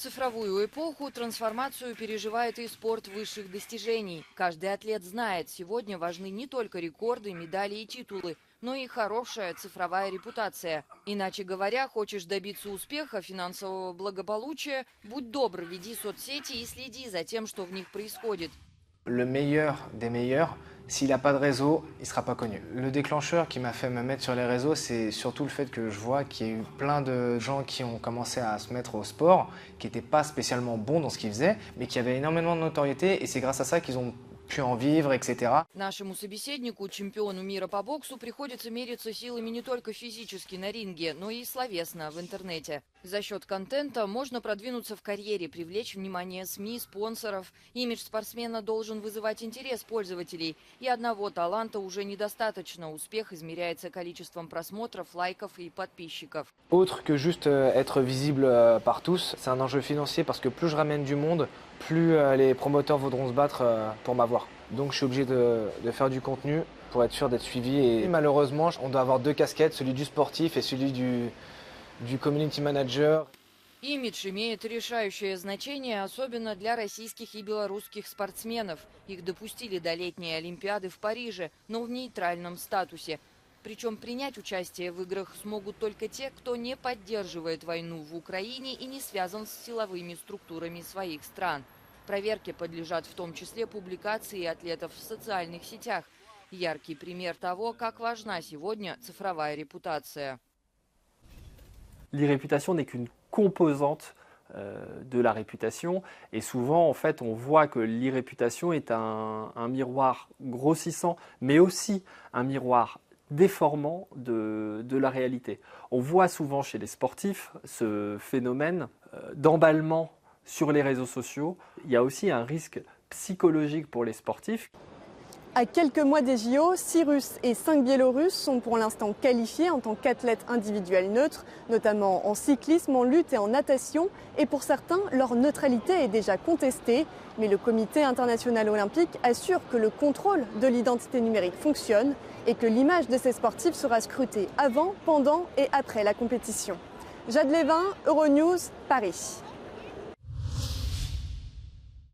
цифровую эпоху трансформацию переживает и спорт высших достижений. Каждый атлет знает, сегодня важны не только рекорды, медали и титулы, но и хорошая цифровая репутация. Иначе говоря, хочешь добиться успеха, финансового благополучия, будь добр, веди соцсети и следи за тем, что в них происходит. Le meilleur des meilleurs, s'il n'a pas de réseau, il ne sera pas connu. Le déclencheur qui m'a fait me mettre sur les réseaux, c'est surtout le fait que je vois qu'il y a eu plein de gens qui ont commencé à se mettre au sport, qui n'étaient pas spécialement bons dans ce qu'ils faisaient, mais qui avaient énormément de notoriété, et c'est grâce à ça qu'ils ont pu en vivre, etc. Нашему собеседнику, чемпиону мира по боксу, приходится мериться силами не только физически на ринге, но и словесно в интернете. За счет контента можно продвинуться в карьере, привлечь внимание СМИ, спонсоров. Имидж спортсмена должен вызывать интерес пользователей. И одного таланта уже недостаточно. Успех измеряется количеством просмотров, лайков и подписчиков. Autre que juste être visible par tous, c'est un enjeu financier parce que plus je ramène du monde, plus les promoteurs voudront se battre pour m'avoir. Donc je suis obligé de faire du contenu pour être sûr d'être suivi. Et malheureusement, on doit avoir deux casquettes, celui du sportif et celui du community manager. Имидж имеет решающее значение, особенно для российских и белорусских спортсменов. Их допустили до летней Олимпиады в Париже, но в нейтральном статусе. Причем принять участие в играх смогут только те, кто не поддерживает войну в Украине и не связан с силовыми структурами своих стран. Проверке подлежат в том числе публикации атлетов в социальных сетях. Яркий пример того, как важна сегодня цифровая репутация. L'irréputation n'est qu'une composante de la réputation et souvent en fait on voit que l'irréputation est un miroir grossissant mais aussi un miroir déformant de la réalité. On voit souvent chez les sportifs ce phénomène d'emballement sur les réseaux sociaux. Il y a aussi un risque psychologique pour les sportifs. À quelques mois des JO, 6 Russes et 5 Biélorusses sont pour l'instant qualifiés en tant qu'athlètes individuels neutres, notamment en cyclisme, en lutte et en natation. Et pour certains, leur neutralité est déjà contestée. Mais le Comité international olympique assure que le contrôle de l'identité numérique fonctionne et que l'image de ces sportifs sera scrutée avant, pendant et après la compétition. Jade Lévin, Euronews, Paris.